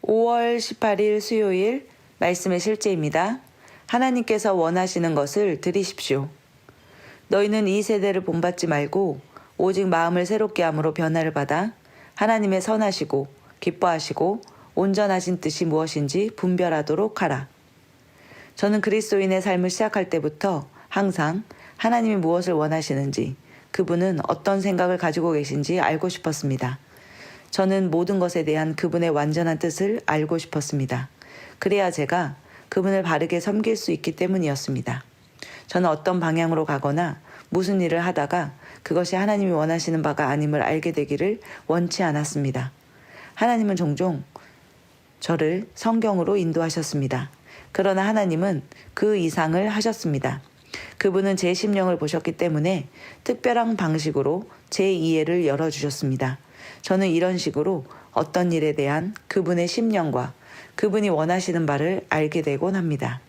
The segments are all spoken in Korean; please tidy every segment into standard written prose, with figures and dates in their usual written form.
5월 18일 수요일 말씀의 실제입니다. 하나님께서 원하시는 것을 드리십시오. 너희는 이 세대를 본받지 말고 오직 마음을 새롭게 함으로 변화를 받아 하나님의 선하시고 기뻐하시고 온전하신 뜻이 무엇인지 분별하도록 하라. 저는 그리스도인의 삶을 시작할 때부터 항상 하나님이 무엇을 원하시는지, 그분은 어떤 생각을 가지고 계신지 알고 싶었습니다. 저는 모든 것에 대한 그분의 완전한 뜻을 알고 싶었습니다. 그래야 제가 그분을 바르게 섬길 수 있기 때문이었습니다. 저는 어떤 방향으로 가거나 무슨 일을 하다가 그것이 하나님이 원하시는 바가 아님을 알게 되기를 원치 않았습니다. 하나님은 종종 저를 성경으로 인도하셨습니다. 그러나 하나님은 그 이상을 하셨습니다. 그분은 제 심령을 보셨기 때문에 특별한 방식으로 제 이해를 열어주셨습니다. 저는 이런 식으로 어떤 일에 대한 그분의 심령과 그분이 원하시는 바를 알게 되곤 합니다.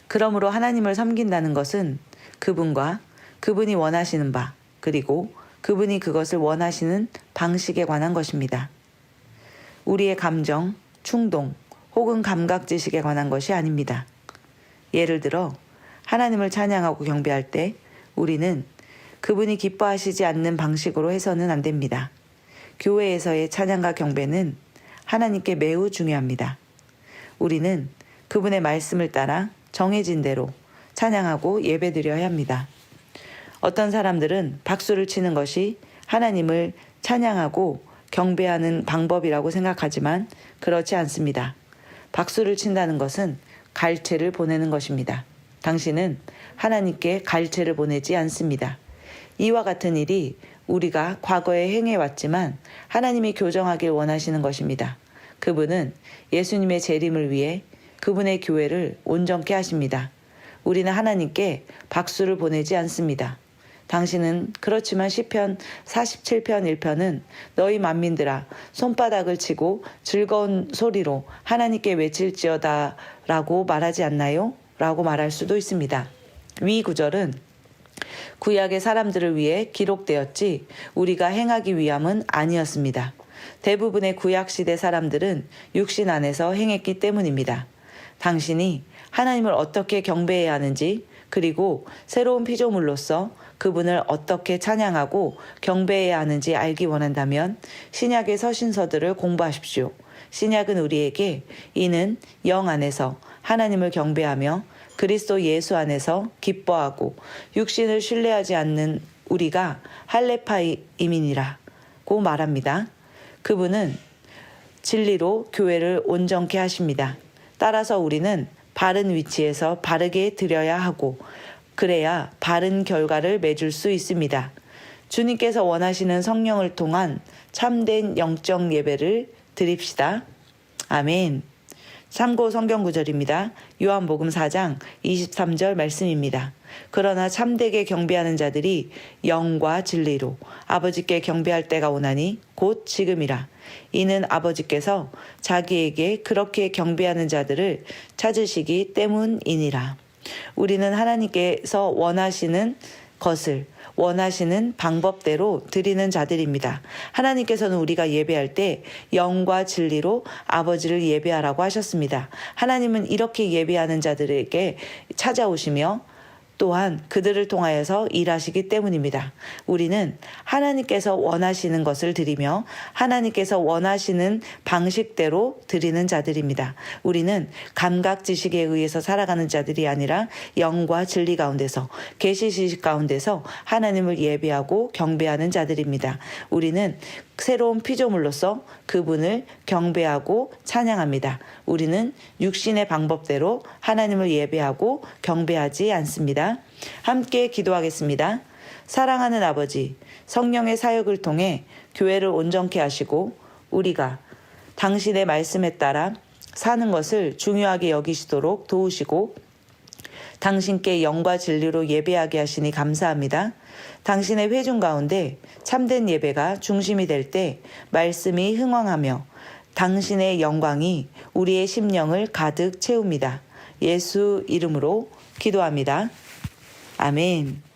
그러므로 하나님을 섬긴다는 것은 그분과 그분이 원하시는 바, 그리고 그분이 그것을 원하시는 방식에 관한 것입니다. 우리의 감정, 충동, 혹은 감각지식에 관한 것이 아닙니다. 예를 들어 하나님을 찬양하고 경배할 때 우리는 그분이 기뻐하시지 않는 방식으로 해서는 안 됩니다. 교회에서의 찬양과 경배는 하나님께 매우 중요합니다. 우리는 그분의 말씀을 따라 정해진 대로 찬양하고 예배드려야 합니다. 어떤 사람들은 박수를 치는 것이 하나님을 찬양하고 경배하는 방법이라고 생각하지만 그렇지 않습니다. 박수를 친다는 것은 갈채를 보내는 것입니다. 당신은 하나님께 갈채를 보내지 않습니다. 이와 같은 일이 우리가 과거에 행해왔지만 하나님이 교정하길 원하시는 것입니다. 그분은 예수님의 재림을 위해 그분의 교회를 온전케 하십니다. 우리는 하나님께 박수를 보내지 않습니다. 당신은 그렇지만 시편 47편 1편은 너희 만민들아 손바닥을 치고 즐거운 소리로 하나님께 외칠지어다 라고 말하지 않나요? 라고 말할 수도 있습니다. 위 구절은 구약의 사람들을 위해 기록되었지 우리가 행하기 위함은 아니었습니다. 대부분의 구약시대 사람들은 육신 안에서 행했기 때문입니다. 당신이 하나님을 어떻게 경배해야 하는지, 그리고 새로운 피조물로서 그분을 어떻게 찬양하고 경배해야 하는지 알기 원한다면 신약의 서신서들을 공부하십시오. 신약은 우리에게 이는 영 안에서 하나님을 경배하며 그리스도 예수 안에서 기뻐하고 육신을 신뢰하지 않는 우리가 할례파임이니라고 말합니다. 그분은 진리로 교회를 온전케 하십니다. 따라서 우리는 바른 위치에서 바르게 드려야 하고 그래야 바른 결과를 맺을 수 있습니다. 주님께서 원하시는 성령을 통한 참된 영적 예배를 드립시다. 아멘. 참고 성경 구절입니다. 요한복음 4장 23절 말씀입니다. 그러나 참되게 경배하는 자들이 영과 진리로 아버지께 경배할 때가 오나니 곧 지금이라. 이는 아버지께서 자기에게 그렇게 경배하는 자들을 찾으시기 때문이니라. 우리는 하나님께서 원하시는 것을 원하시는 방법대로 드리는 자들입니다. 하나님께서는 우리가 예배할 때 영과 진리로 아버지를 예배하라고 하셨습니다. 하나님은 이렇게 예배하는 자들에게 찾아오시며 또한 그들을 통하여서 일하시기 때문입니다. 우리는 하나님께서 원하시는 것을 드리며 하나님께서 원하시는 방식대로 드리는 자들입니다. 우리는 감각 지식에 의해서 살아가는 자들이 아니라 영과 진리 가운데서 계시 지식 가운데서 하나님을 예배하고 경배하는 자들입니다. 우리는 새로운 피조물로서 그분을 경배하고 찬양합니다. 우리는 육신의 방법대로 하나님을 예배하고 경배하지 않습니다. 함께 기도하겠습니다. 사랑하는 아버지, 성령의 사역을 통해 교회를 온전케 하시고 우리가 당신의 말씀에 따라 사는 것을 중요하게 여기시도록 도우시고 당신께 영과 진리로 예배하게 하시니 감사합니다. 당신의 회중 가운데 참된 예배가 중심이 될 때 말씀이 흥왕하며 당신의 영광이 우리의 심령을 가득 채웁니다. 예수 이름으로 기도합니다. 아멘.